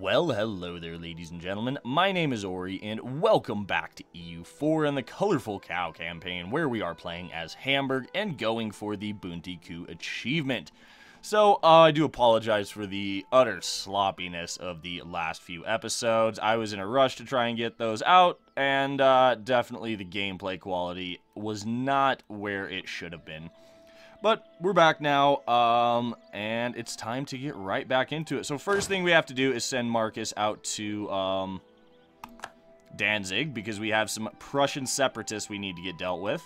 Well, hello there, ladies and gentlemen. My name is Ori, and welcome back to EU4 and the Colorful Cow campaign, where we are playing as Hamburg and going for the Bunte Kuh achievement. So, I do apologize for the utter sloppiness of the last few episodes. I was in a rush to try and get those out, and definitely the gameplay quality was not where it should have been. But we're back now, and it's time to get right back into it. So first thing we have to do is send Marcus out to Danzig, because we have some Prussian separatists we need to get dealt with.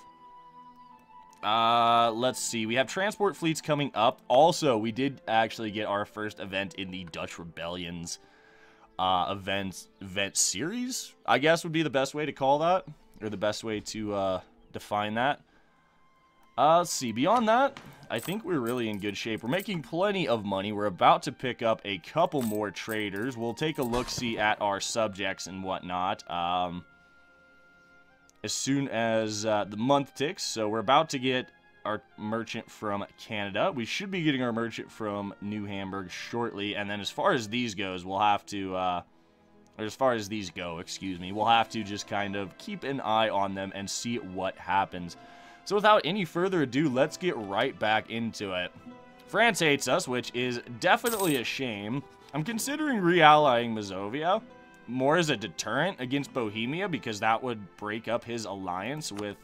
Let's see. We have transport fleets coming up. Also, we did actually get our first event in the Dutch Rebellions event series, I guess would be the best way to call that, or the best way to define that. Let's see, beyond that, I think we're really in good shape. We're making plenty of money. We're about to pick up a couple more traders. We'll take a look-see at our subjects and whatnot as soon as the month ticks. So we're about to get our merchant from Canada. We should be getting our merchant from New Hamburg shortly. And then as far as these goes, we'll have to, or as far as these go, excuse me, we'll have to just kind of keep an eye on them and see what happens. So without any further ado, let's get right back into it. France hates us, which is definitely a shame. I'm considering reallying Mazovia more as a deterrent against Bohemia, because that would break up his alliance with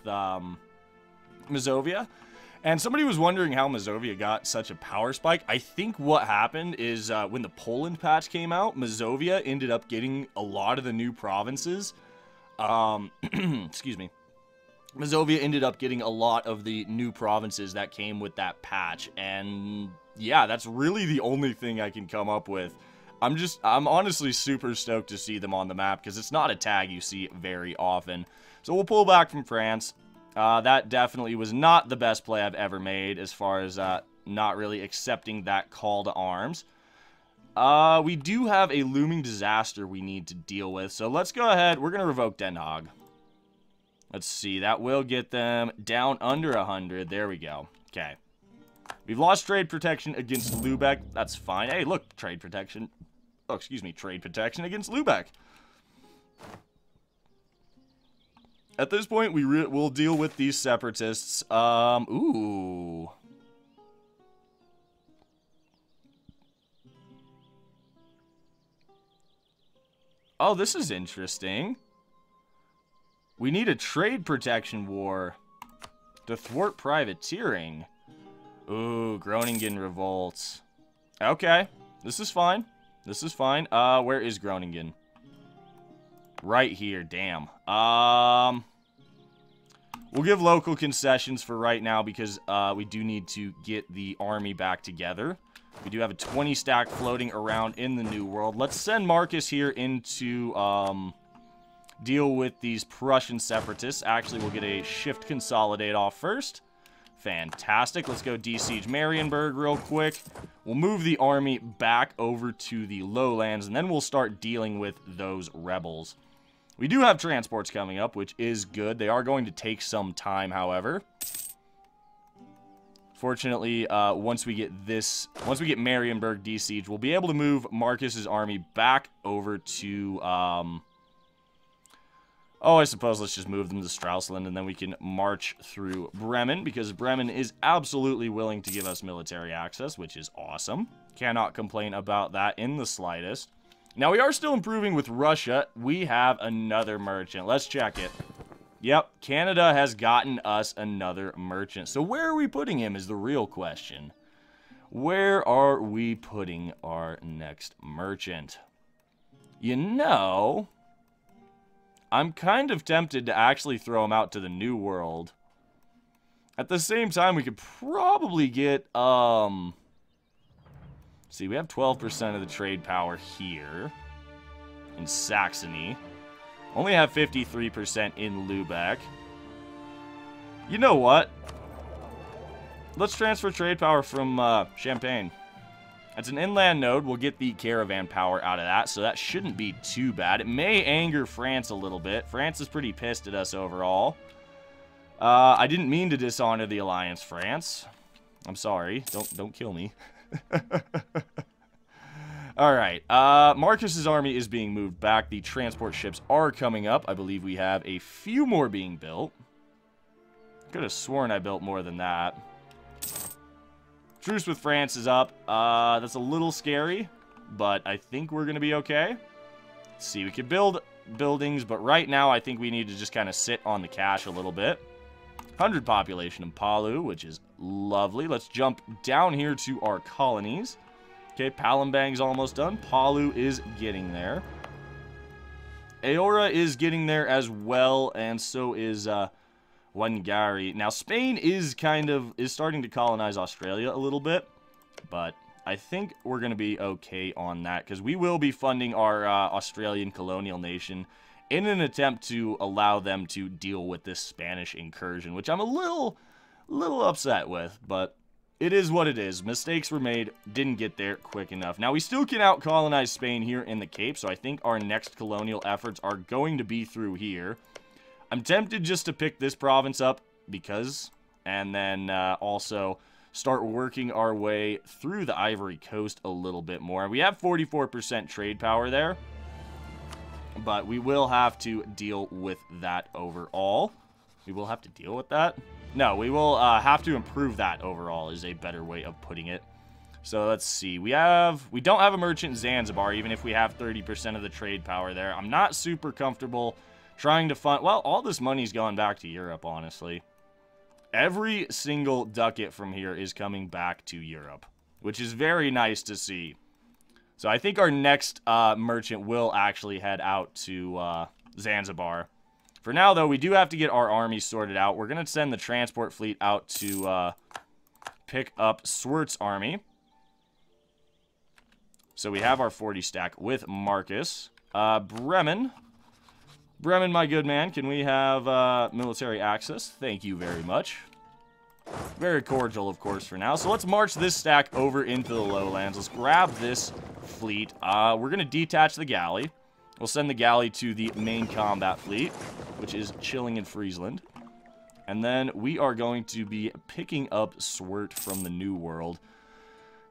Mazovia. And somebody was wondering how Mazovia got such a power spike. I think what happened is when the Poland patch came out, Mazovia ended up getting a lot of the new provinces. Excuse me. Mazovia ended up getting a lot of the new provinces that came with that patch, and yeah, that's really the only thing I can come up with. I'm honestly super stoked to see them on the map, because it's not a tag you see very often. So we'll pull back from France. That definitely was not the best play I've ever made, as far as not really accepting that call to arms. We do have a looming disaster we need to deal with, so let's go ahead. We're going to revoke Den Haag. Let's see, that will get them down under 100. There we go. Okay. We've lost trade protection against Lubeck. That's fine. Hey, look, trade protection. Oh, excuse me, trade protection against Lubeck. At this point, we'll deal with these separatists. Ooh. Oh, this is interesting. We need a trade protection war to thwart privateering. Ooh, Groningen revolts. Okay, this is fine. This is fine. Where is Groningen? Right here, damn. We'll give local concessions for right now, because we do need to get the army back together. We do have a 20 stack floating around in the New World. Let's send Marcus here into, deal with these Prussian separatists. Actually, we'll get a shift consolidate off first. Fantastic. Let's go de-siege Marienburg real quick. We'll move the army back over to the lowlands, and then we'll start dealing with those rebels. We do have transports coming up, which is good. They are going to take some time, however. Fortunately, once we get Marienburg de-sieged, we'll be able to move Marcus's army back over to, oh, I suppose let's just move them to Stralsund, and then we can march through Bremen, because Bremen is absolutely willing to give us military access, which is awesome. Cannot complain about that in the slightest. Now, we are still improving with Russia. We have another merchant. Let's check it. Yep, Canada has gotten us another merchant. So where are we putting him is the real question. Where are we putting our next merchant? You know, I'm kind of tempted to actually throw him out to the New World. At the same time, we could probably get, see, we have 12% of the trade power here in Saxony. Only have 53% in Lubeck. You know what? Let's transfer trade power from Champagne. That's an inland node. We'll get the caravan power out of that, so that shouldn't be too bad. It may anger France a little bit. France is pretty pissed at us overall. I didn't mean to dishonor the alliance, France. I'm sorry. Don't kill me. Alright, Marcus's army is being moved back. The transport ships are coming up. I believe we have a few more being built. Could have sworn I built more than that. Truce with France is up. That's a little scary, but I think we're going to be okay. Let's see, we could build buildings, but right now I think we need to just kind of sit on the cash a little bit. 100 population in Palu, which is lovely. Let's jump down here to our colonies. Okay, Palembang's almost done. Palu is getting there. Aora is getting there as well, and so is Wangari. Now, Spain is starting to colonize Australia a little bit, but I think we're going to be okay on that, because we will be funding our Australian colonial nation in an attempt to allow them to deal with this Spanish incursion, which I'm a little upset with, but it is what it is. Mistakes were made, didn't get there quick enough. Now, we still can out-colonize Spain here in the Cape, so I think our next colonial efforts are going to be through here. I'm tempted just to pick this province up because, and then also start working our way through the Ivory Coast a little bit more. We have 44% trade power there, but we will have to deal with that overall. We will have to deal with that? No, we will have to improve that overall is a better way of putting it. So let's see. We don't have a merchant in Zanzibar, even if we have 30% of the trade power there. I'm not super comfortable trying to fund... Well, all this money's going back to Europe, honestly. Every single ducat from here is coming back to Europe, which is very nice to see. So I think our next merchant will actually head out to Zanzibar. For now, though, we do have to get our army sorted out. We're going to send the transport fleet out to pick up Swert's army. So we have our 40 stack with Marcus. Bremen, my good man, can we have military access? Thank you very much. Very cordial, of course, for now. So let's march this stack over into the lowlands. Let's grab this fleet. We're going to detach the galley. We'll send the galley to the main combat fleet, which is chilling in Friesland. And then we are going to be picking up Swert from the New World.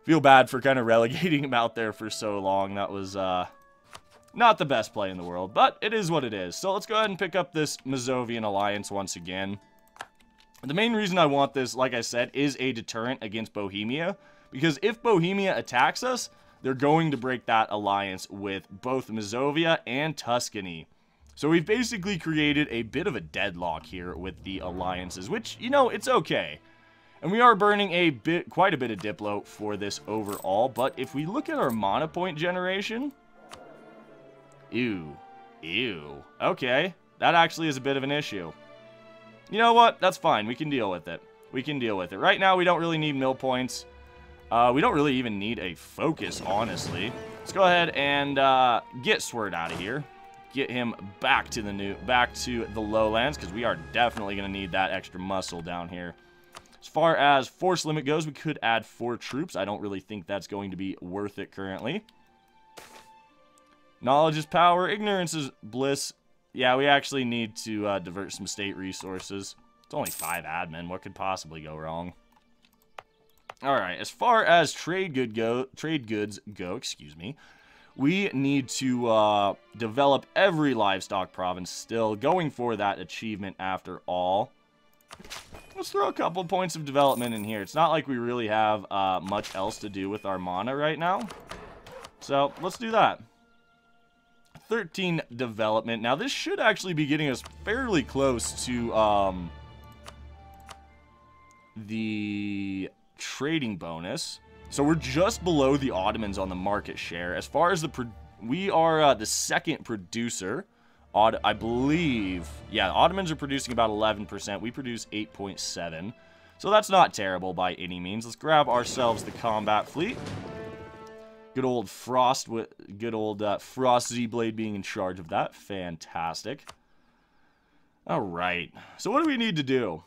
Feel bad for kind of relegating him out there for so long. That was not the best play in the world, but it is what it is. So let's go ahead and pick up this Mazovian alliance once again. The main reason I want this, like I said, is a deterrent against Bohemia. Because if Bohemia attacks us, they're going to break that alliance with both Mazovia and Tuscany. So we've basically created a bit of a deadlock here with the alliances, which, you know, it's okay. And we are burning quite a bit of Diplo for this overall, but if we look at our mana point generation... Ew. Okay, that actually is a bit of an issue. You know what? That's fine. We can deal with it. Right now, we don't really need mill points. We don't really even need a focus, honestly. Let's go ahead and get Swert out of here. Get him back to the lowlands, because we are definitely going to need that extra muscle down here. As far as force limit goes, we could add 4 troops. I don't really think that's going to be worth it currently. Knowledge is power. Ignorance is bliss. Yeah, we actually need to divert some state resources. It's only 5 admin. What could possibly go wrong? Alright, as far as trade goods go, excuse me, we need to develop every livestock province still, going for that achievement after all. Let's throw a couple points of development in here. It's not like we really have much else to do with our mana right now. So, let's do that. 13 development. Now, this should actually be getting us fairly close to the trading bonus. So we're just below the Ottomans on the market share. As far as we are the second producer. I believe, yeah, the Ottomans are producing about 11%. We produce 8.7. So that's not terrible by any means. Let's grab ourselves the combat fleet. Good old Frost Z-Blade being in charge of that. Fantastic. Alright. So what do we need to do?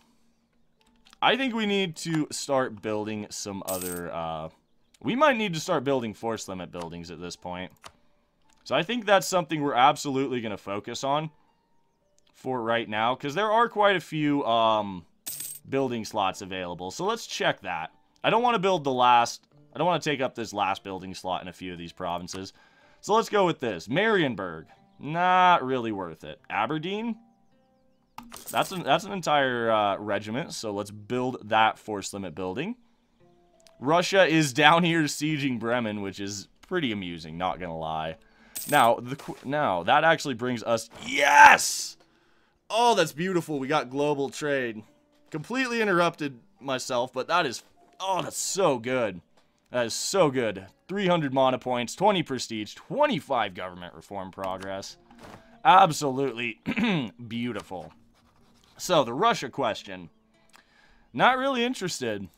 I think we need to start building some other... we might need to start building force limit buildings at this point. So I think that's something we're absolutely going to focus on for right now. Because there are quite a few building slots available. So let's check that. I don't want to build the last... I don't want to take up this last building slot in a few of these provinces. So let's go with this. Marienburg. Not really worth it. Aberdeen. That's an entire regiment, so let's build that force limit building. Russia is down here sieging Bremen, which is pretty amusing, not gonna lie. Now, that actually brings us... Yes! Oh, that's beautiful. We got global trade. Completely interrupted myself, but that is... Oh, that's so good. That is so good. 300 mana points, 20 prestige, 25 government reform progress. Absolutely beautiful. So, the Russia question. Not really interested.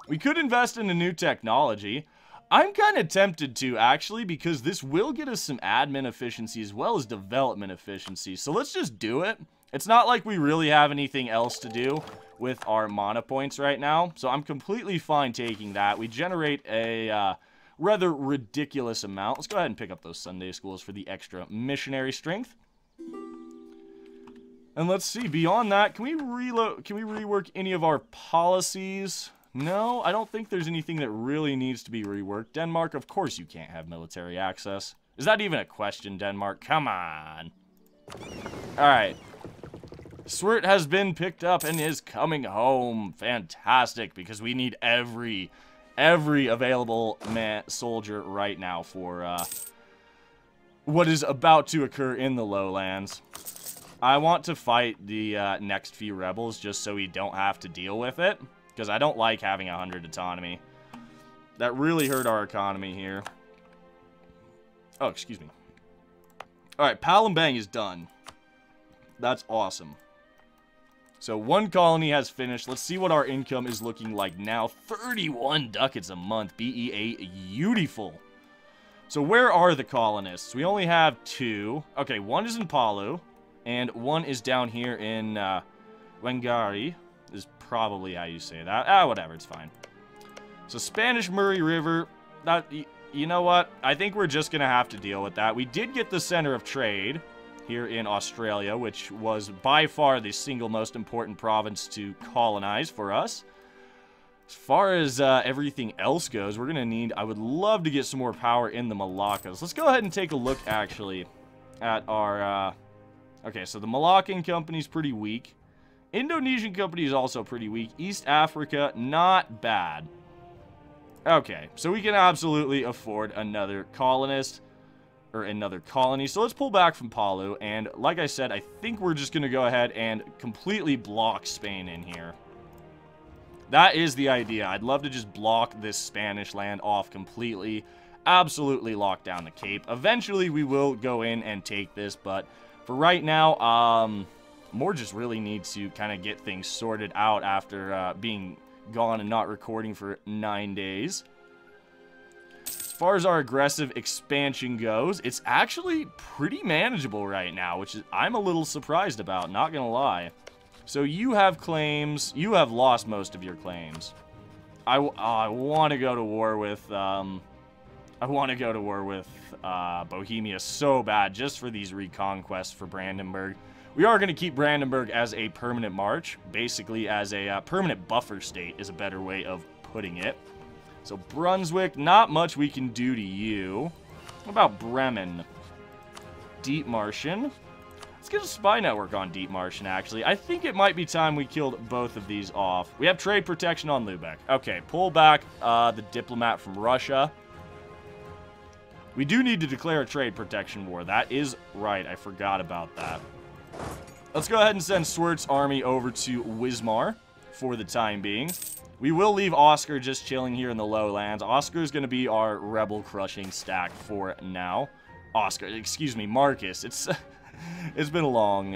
We could invest in a new technology. I'm kind of tempted to, actually, because this will get us some admin efficiency as well as development efficiency. So let's just do it. It's not like we really have anything else to do with our mana points right now. So I'm completely fine taking that. We generate a rather ridiculous amount. Let's go ahead and pick up those Sunday schools for the extra missionary strength. And let's see, beyond that, can we rework any of our policies? No, I don't think there's anything that really needs to be reworked. Denmark, of course you can't have military access. Is that even a question, Denmark? Come on. Alright. Swert has been picked up and is coming home. Fantastic, because we need every available soldier right now for what is about to occur in the lowlands. I want to fight the next few rebels just so we don't have to deal with it. Because I don't like having 100 autonomy. That really hurt our economy here. Oh, excuse me. Alright, Palembang is done. That's awesome. So, one colony has finished. Let's see what our income is looking like now. 31 ducats a month. BEA, beautiful. So, where are the colonists? We only have 2. Okay, one is in Palu. And one is down here in Wangari. Is probably how you say that. Whatever, it's fine. So, Spanish Murray River, you know what? I think we're just going to have to deal with that. We did get the center of trade here in Australia, which was by far the single most important province to colonize for us. As far as everything else goes, we're going to need... I would love to get some more power in the Moluccas. Let's go ahead and take a look, actually, at our... Okay, so the Malaccan company's pretty weak. Indonesian company is also pretty weak. East Africa, not bad. Okay, so we can absolutely afford another colonist, or another colony. So let's pull back from Palu, and like I said, I think we're just going to go ahead and completely block Spain in here. That is the idea. I'd love to just block this Spanish land off completely. Absolutely lock down the Cape. Eventually, we will go in and take this, but for right now, More just really need to kind of get things sorted out after being gone and not recording for 9 days. As far as our aggressive expansion goes, it's actually pretty manageable right now, which is I'm a little surprised about, not gonna lie. So you have claims, you have lost most of your claims. I want to go to war with Bohemia so bad just for these reconquests for Brandenburg. We are going to keep Brandenburg as a permanent march, basically as a permanent buffer state is a better way of putting it. So Brunswick, not much we can do to you. What about Bremen? Deep Martian. Let's get a spy network on Deep Martian, actually. I think it might be time we killed both of these off. We have trade protection on Lubeck. Okay, pull back the diplomat from Russia. We do need to declare a trade protection war. That is right. I forgot about that. Let's go ahead and send Swert's army over to Wismar for the time being. We will leave Oscar just chilling here in the lowlands. Oscar is going to be our rebel-crushing stack for now. Oscar, excuse me, Marcus. It's been a long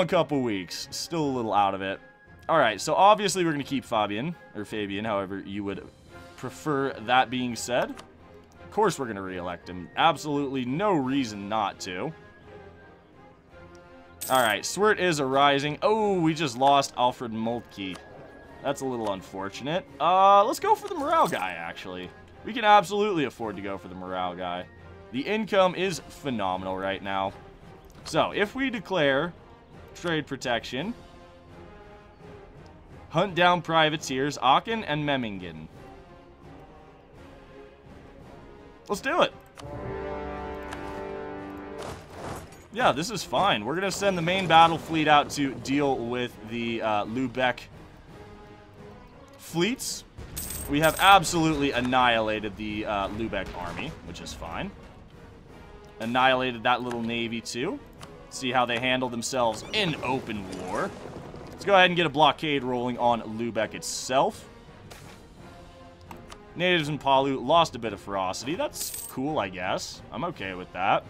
couple weeks. Still a little out of it. All right, so obviously we're going to keep Fabian, or Fabian, however you would prefer that being said. Of course we're going to re-elect him. Absolutely no reason not to. Alright, Swert is arising. Oh, we just lost Alfred Moltke. That's a little unfortunate. Let's go for the morale guy, actually. We can absolutely afford to go for the morale guy. The income is phenomenal right now. So, if we declare trade protection, hunt down privateers, Aachen and Memmingen. Let's do it. Yeah, this is fine. We're going to send the main battle fleet out to deal with the Lübeck fleets. We have absolutely annihilated the Lübeck army, which is fine. Annihilated that little navy, too. See how they handle themselves in open war. Let's go ahead and get a blockade rolling on Lübeck itself. Natives in Palu lost a bit of ferocity. That's cool, I guess. I'm okay with that,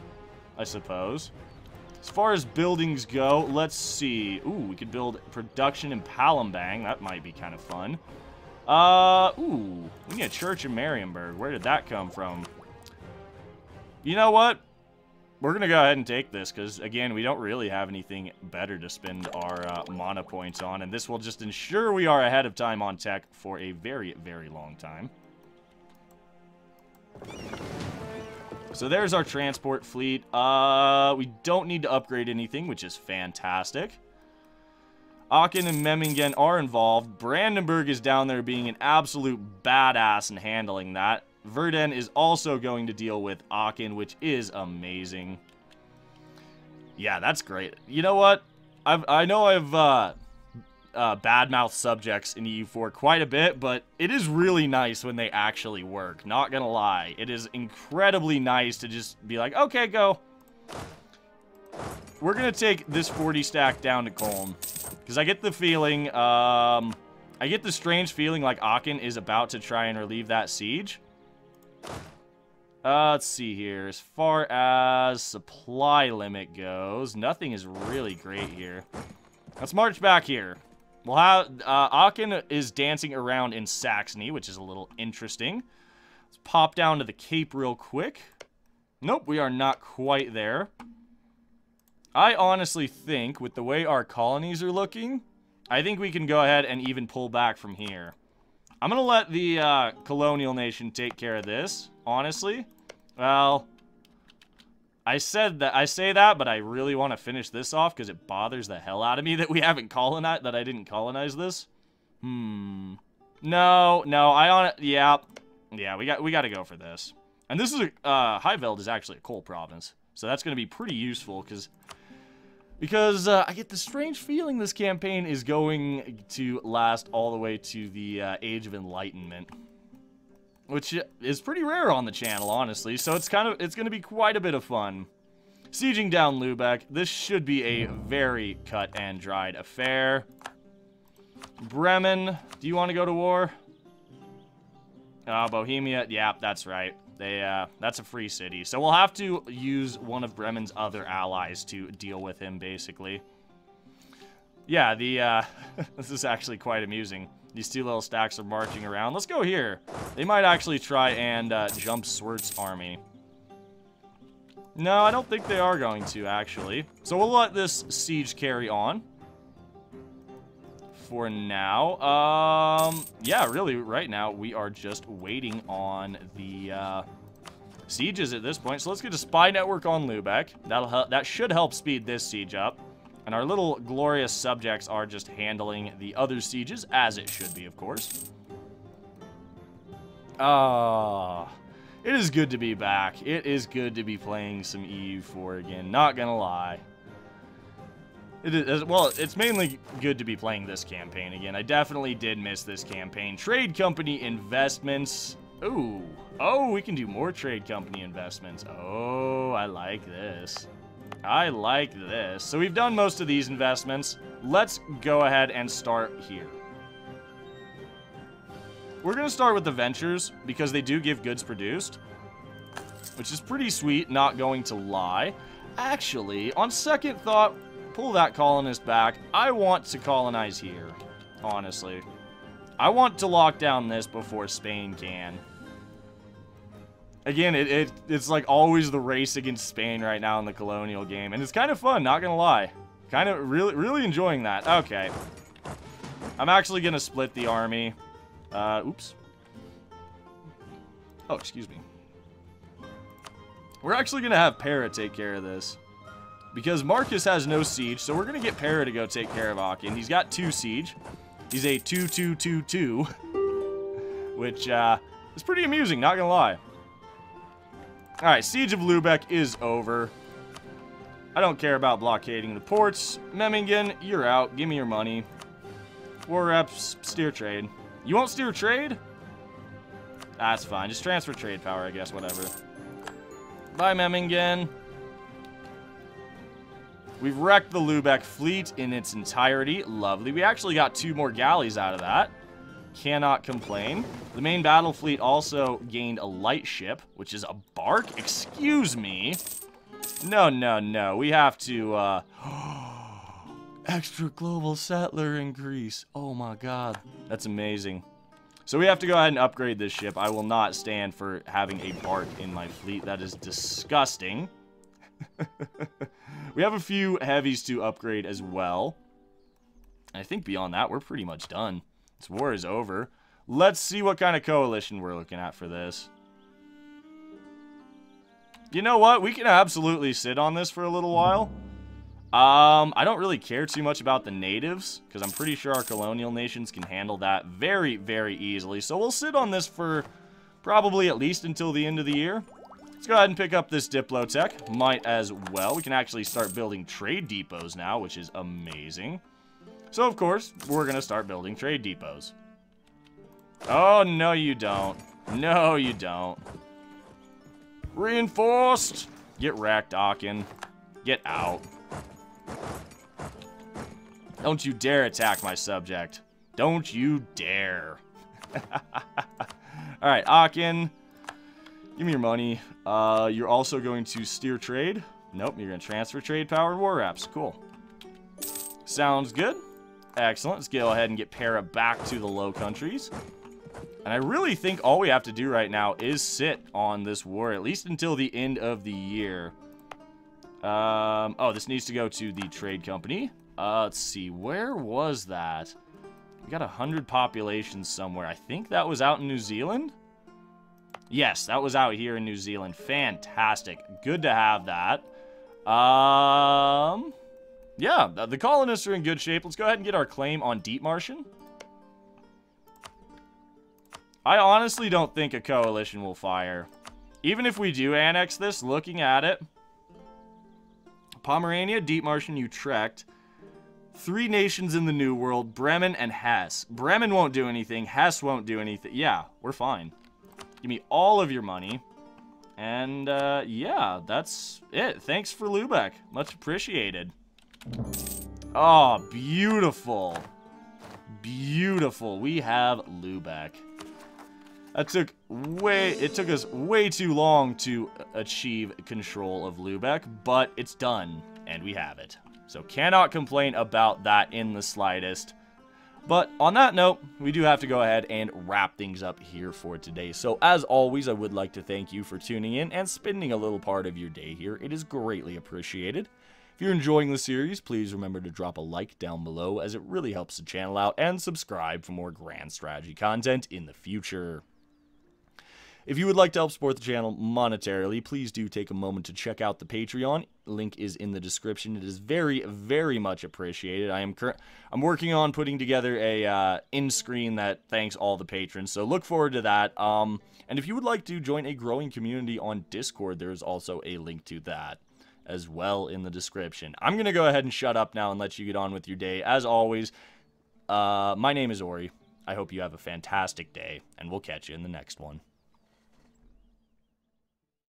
I suppose. As far as buildings go, let's see. Ooh, we could build production in Palembang. That might be kind of fun. Ooh, we need a church in Marienburg. Where did that come from? You know what? We're going to go ahead and take this because, again, we don't really have anything better to spend our mana points on. And this will just ensure we are ahead of time on tech for a very, very long time. So there's our transport fleet. We don't need to upgrade anything, which is fantastic. Aachen and Memmingen are involved. Brandenburg is down there being an absolute badass in handling that. Verden is also going to deal with Aachen, which is amazing. Yeah, that's great. You know what? I know I've badmouth subjects in EU4 quite a bit, but it is really nice when they actually work. Not gonna lie. It is incredibly nice to just be like, okay, go. We're gonna take this 40 stack down to Köln. Because I get the feeling, I get the strange feeling like Aachen is about to try and relieve that siege. Let's see here. As far as supply limit goes, nothing is really great here. Let's march back here. We'll have, Aachen is dancing around in Saxony, which is a little interesting. Let's pop down to the Cape real quick. Nope, we are not quite there. I honestly think, with the way our colonies are looking, I think we can go ahead and even pull back from here. I'm going to let the colonial nation take care of this, honestly. Well, I say that, but I really want to finish this off because it bothers the hell out of me that we haven't colonized, that I didn't colonize this. No, yeah, we got to go for this. And this is Highveld is actually a coal province, so that's going to be pretty useful because I get the strange feeling this campaign is going to last all the way to the Age of Enlightenment. Which is pretty rare on the channel, honestly, so it's going to be quite a bit of fun. Sieging down Lübeck, this should be a very cut and dried affair. Bremen, do you want to go to war? Bohemia, yeah, that's right. That's a free city, so we'll have to use one of Bremen's other allies to deal with him, basically. Yeah, this is actually quite amusing. These two little stacks are marching around. Let's go here. They might actually try and jump Swert's army. No, I don't think they are going to, actually. So we'll let this siege carry on. For now. Yeah, really, right now, we are just waiting on the sieges at this point. So let's get a spy network on Lübeck. That should help speed this siege up. And our little glorious subjects are just handling the other sieges, as it should be, of course. It is good to be back. It is good to be playing some EU4 again, not gonna lie. It is, well, it's mainly good to be playing this campaign again. I definitely did miss this campaign. Trade company investments. Ooh. Oh, we can do more trade company investments. Oh, I like this. I like this. So we've done most of these investments. Let's go ahead and start here. We're going to start with the ventures because they do give goods produced, which is pretty sweet, not going to lie. Actually, on second thought, pull that colonist back. I want to colonize here, honestly. I want to lock down this before Spain can. Again, it's like always the race against Spain right now in the colonial game. And it's kind of fun, not gonna lie. Kind of really enjoying that. Okay. I'm actually gonna split the army. Oops. Oh, excuse me. We're actually gonna have Para take care of this. Because Marcus has no siege, so we're gonna get Para to go take care of Aachen. He's got 2 siege. He's a 2-2-2-2. Which, is pretty amusing, not gonna lie. Alright, Siege of Lübeck is over. I don't care about blockading the ports. Memmingen, you're out. Give me your money. War reps, steer trade. You won't steer trade? That's fine. Just transfer trade power, I guess. Whatever. Bye, Memmingen. We've wrecked the Lübeck fleet in its entirety. Lovely. We actually got 2 more galleys out of that. Cannot complain. The main battle fleet also gained a light ship, which is a bark. Excuse me. No, no, no. We have to, extra global settler increase. Oh my god. That's amazing. So we have to go ahead and upgrade this ship. I will not stand for having a bark in my fleet. That is disgusting. We have a few heavies to upgrade as well. And I think beyond that, we're pretty much done. This war is over. Let's see what kind of coalition we're looking at for this. You know what? We can absolutely sit on this for a little while. I don't really care too much about the natives, because I'm pretty sure our colonial nations can handle that very, very easily. So we'll sit on this for probably at least until the end of the year. Let's go ahead and pick up this Diplotech. Might as well. We can actually start building trade depots now, which is amazing. So, of course, we're going to start building trade depots. Oh, no you don't. No you don't. Reinforced! Get wrecked, Aachen. Get out. Don't you dare attack my subject. Don't you dare. Alright, Aachen. Give me your money. You're also going to steer trade. Nope, you're going to transfer trade power war reps. Cool. Sounds good. Excellent. Let's go ahead and get Para back to the Low Countries. And I really think all we have to do right now is sit on this war, at least until the end of the year. Oh, this needs to go to the trade company. Let's see. Where was that? We got 100 populations somewhere. I think that was out in New Zealand. Yes, that was out here in New Zealand. Fantastic. Good to have that. Yeah, the colonists are in good shape. Let's go ahead and get our claim on Dietmarschen. I honestly don't think a coalition will fire. Even if we do annex this, looking at it. Pomerania, Dietmarschen, Utrecht. 3 nations in the New World, Bremen and Hesse. Bremen won't do anything. Hesse won't do anything. Yeah, we're fine. Give me all of your money. And, yeah, that's it. Thanks for Lübeck. Much appreciated. Oh, beautiful. Beautiful. We have Lübeck. It took us way too long to achieve control of Lübeck, but it's done, and we have it. So cannot complain about that in the slightest. But on that note, we do have to go ahead and wrap things up here for today. So as always, I would like to thank you for tuning in and spending a little part of your day here. It is greatly appreciated. If you're enjoying the series, please remember to drop a like down below, as it really helps the channel out, and subscribe for more grand strategy content in the future. If you would like to help support the channel monetarily, please do take a moment to check out the Patreon. Link is in the description. It is very, very much appreciated. I'm working on putting together a end screen that thanks all the patrons, so look forward to that. And if you would like to join a growing community on Discord, there is also a link to that as well in the description. I'm going to go ahead and shut up now and let you get on with your day. As always, my name is Ori. I hope you have a fantastic day, and we'll catch you in the next one.